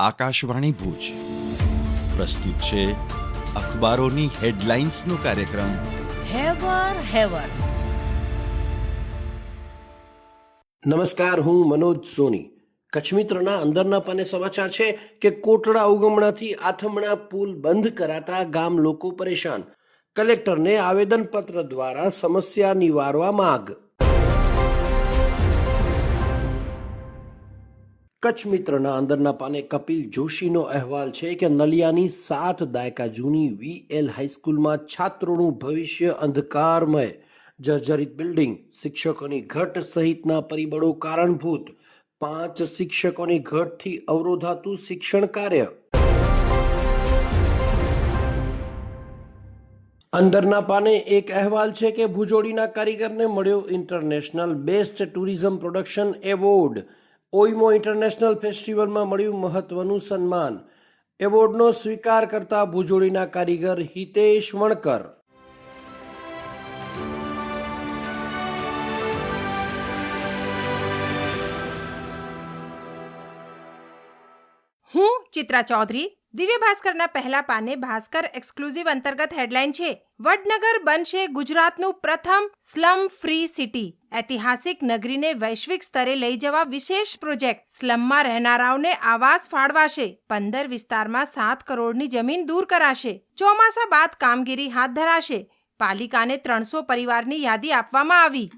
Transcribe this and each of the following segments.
આકાશવાણી ભુજ પ્રસ્તુત છે અખબારોની હેડલાઇન્સનો કાર્યક્રમ હેવર. નમસ્કાર, હું મનોજ સોની. કચ્છ મિત્રના અંદરના પાને સમાચાર છે કે કોટડા ઉગમણાથી આથમણા પુલ બંધ કરાતા ગામ લોકો પરેશાન. કલેક્ટરને આવેદનપત્ર દ્વારા સમસ્યા નિવારવા માંગ. કચ્છ મિત્રના અંદરના પાને કપિલ જોશીનો અહેવાલ છે કે નલિયાની 7 દાયકા જૂની VL હાઈસ્કૂલમાં છાત્રોનું ભવિષ્ય અંધકારમય. જર્જરિત બિલ્ડિંગ, શિક્ષકોની ઘટ સહિતના પરિબળો કારણભૂત. 5 શિક્ષકોની ઘટથી અવરોધાતું શિક્ષણ કાર્ય. અંદરના પાને એક અહેવાલ છે કે ભુજોડીના કારીગરને મળ્યો international best tourism production award. ઓઈમો ઇન્ટરનેશનલ ફેસ્ટિવલમાં મળ્યું મહત્વનું સન્માન. એવોર્ડનો સ્વીકાર કરતા ભુજોડીના કારીગર હિતેશ વણકર. હું ચિત્રા ચૌધરી. દિવ્ય ભાસ્કરના પહેલા પાને ભાસ્કર એક્સક્લુઝિવ અંતર્ગત હેડલાઇન છે, વડનગર બનશે ગુજરાતનું પ્રથમ સ્લમ ફ્રી સિટી. ઐતિહાસિક નગરીને વૈશ્વિક સ્તરે લઈ જવા વિશેષ પ્રોજેક્ટ. સ્લમમાં રહેનારાઓને આવાસ ફાળવાશે. 15 વિસ્તારમાં 7 કરોડની જમીન દૂર કરાશે. ચોમાસા બાદ કામગીરી હાથ ધરાશે. પાલિકાને 300 પરિવારની યાદી આપવામાં આવી.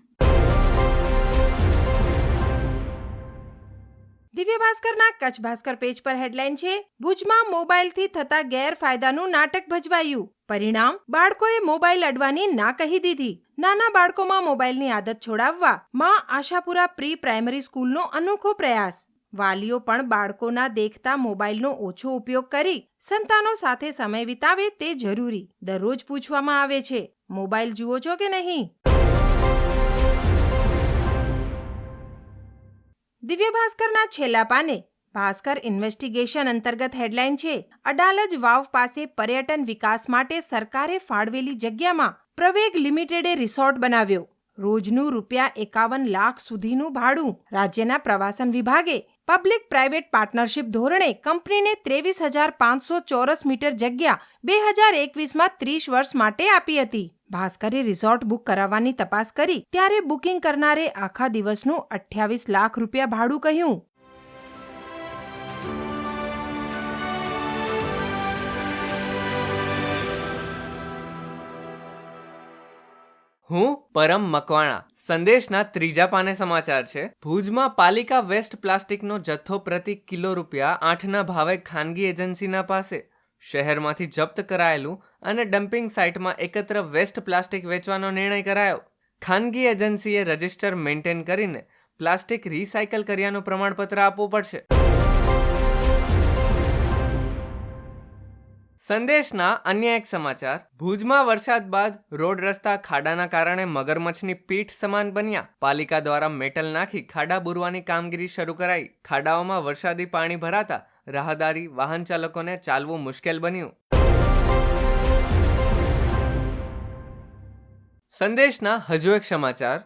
દિવ્ય ભાસ્કરના કચ્છ ભાસ્કર પેજ પર હેડલાઇન છે, ભુજમાં મોબાઈલથી થતા ગેરફાયદાનું નાટક ભજવાયું. પરિણામ, બાળકોએ મોબાઈલ અડવાની ના કહી દીધી. નાના બાળકોમાં મોબાઈલની આદત છોડાવવા માં આશાપુરા પ્રી પ્રાઇમરી સ્કૂલનો અનોખો પ્રયાસ. વાલીઓ પણ બાળકોના દેખતા મોબાઈલનો ઓછો ઉપયોગ કરી સંતાનો સાથે સમય વિતાવે તે જરૂરી. દરરોજ પૂછવામાં આવે છે, મોબાઈલ જુઓ છો કે નહીં? દિવ્ય ભાસ્કરના છેલ્લા પાને ભાસ્કર ઇન્વેસ્ટિગેશન અંતર્ગત હેડલાઇન છે, અડાલજ વાવ પાસે પર્યટન વિકાસ માટે સરકારે ફાળવેલી જગ્યામાં પ્રવેગ લિમિટેડે રિસોર્ટ બનાવ્યો. રોજનું ₹51 લાખ સુધીનું ભાડું. રાજ્યના પ્રવાસન વિભાગે પબ્લિક પ્રાઇવેટ પાર્ટનરશિપ ધોરણે કંપનીને 23,500 ચોરસ મીટર જગ્યા 2021માં 30 વર્ષ માટે આપી હતી. ભાસ્કરે રિસોર્ટ બુક કરાવવાની તપાસ કરી ત્યારે બુકિંગ કરનારે આખા દિવસનું 28 લાખ રૂપિયા ભાડું કહ્યું. હું પરમ મકવાણા. સંદેશના ત્રીજા પાને સમાચાર છે, ભુજમાં પાલિકા વેસ્ટ પ્લાસ્ટિકનો જથ્થો પ્રતિ કિલો ₹8ના ભાવે ખાનગી એજન્સીના પાસે. શહેરમાંથી જપ્ત કરાયેલું અને ડમ્પિંગ સાઇટમાં એકત્ર વેસ્ટ પ્લાસ્ટિક વેચવાનો નિર્ણય કરાયો. ખાનગી એજન્સીએ રજિસ્ટર મેન્ટેન કરીને પ્લાસ્ટિક રિસાયકલ કર્યાનું પ્રમાણપત્ર આપવું પડશે. સંદેશના અન્ય એક સમાચાર, ભુજમાં વરસાદ બાદ રોડ રસ્તા ખાડાના કારણે મગરમચ્છની પીઠ સમાન બન્યા. પાલિકા દ્વારા મેટલ નાખી ખાડા બુરવાની કામગીરી શરૂ કરાઈ. ખાડાઓમાં વરસાદી પાણી ભરાતા રાહદારી વાહન ચાલકોને ચાલવું મુશ્કેલ બન્યું. સંદેશના હજુ એક સમાચાર,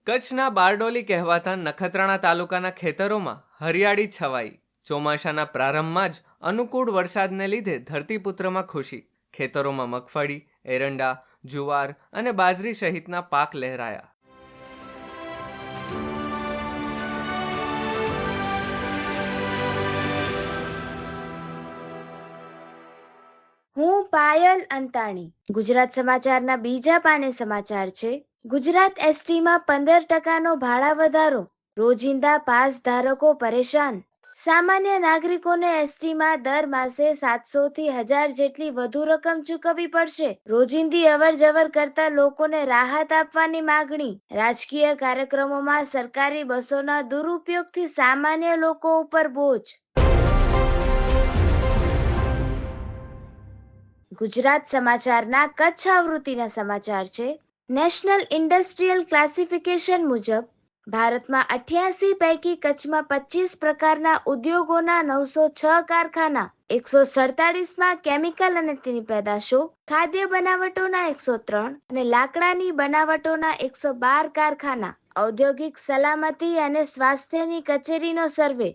કચ્છના બારડોલી કહેવાતા નખત્રાણા તાલુકાના ખેતરોમાં હરિયાળી છવાઈ. ચોમાસાના પ્રારંભમાં જ અનુકૂળ વરસાદને લીધે ધરતીપુત્રમાં ખુશી. ખેતરોમાં મગફળી, એરંડા, જુવાર અને બાજરી સહિતના પાક લહેરાયા. હું પાયલ અંતાણી. ગુજરાત સમાચારના બીજા પાને સમાચાર છે, ગુજરાત એસટીમાં 15%નો ભાડા વધારો. રોજિંદા પાસ ધારકો પરેશાન. સામાન્ય નાગરિકોને એસટીમાં દર માસે 700 થી 1000 જેટલી વધુ રકમ ચૂકવવી પડશે. રોજિંદી અવર જવર કરતા લોકોને રાહત આપવાની માગણી. રાજકીય કાર્યક્રમોમાં સરકારી બસોના દુરુપયોગથી સામાન્ય લોકો ઉપર બોજ. ગુજરાત સમાચારના કચ્છ આવૃત્તિના સમાચાર છે, નેશનલ ઇન્ડસ્ટ્રીયલ ક્લાસિફિકેશન મુજબ ભારતમાં 88 પૈકી કચ્છમાં 25 પ્રકારના ઉદ્યોગોના 906 કારખાના, 147માં કેમિકલ અને તેની પેદાશો, ખાદ્ય બનાવટોના 103 અને લાકડાની બનાવટોના 112 કારખાના. ઔદ્યોગિક સલામતી અને સ્વાસ્થ્યની કચેરીનો સર્વે.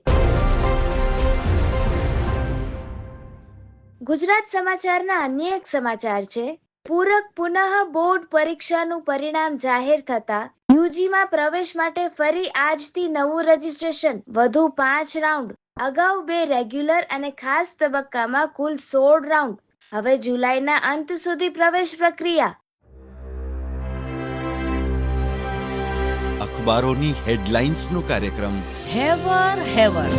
ગુજરાત સમાચારના અન્ય એક સમાચાર છે. પૂરક પુનઃ બોર્ડ પરીક્ષાનું પરિણામ જાહેર થતા યુજીમાં પ્રવેશ માટે ફરી આજથી નવું રજીસ્ટ્રેશન. વધુ 5 રાઉન્ડ. અગાઉ 2 રેગ્યુલર અને ખાસ તબક્કામાં કુલ 16 રાઉન્ડ. હવે જુલાઈના અંત સુધી પ્રવેશ પ્રક્રિયા. અખબારોની હેડલાઇન્સનો કાર્યક્રમ હેવર હેવર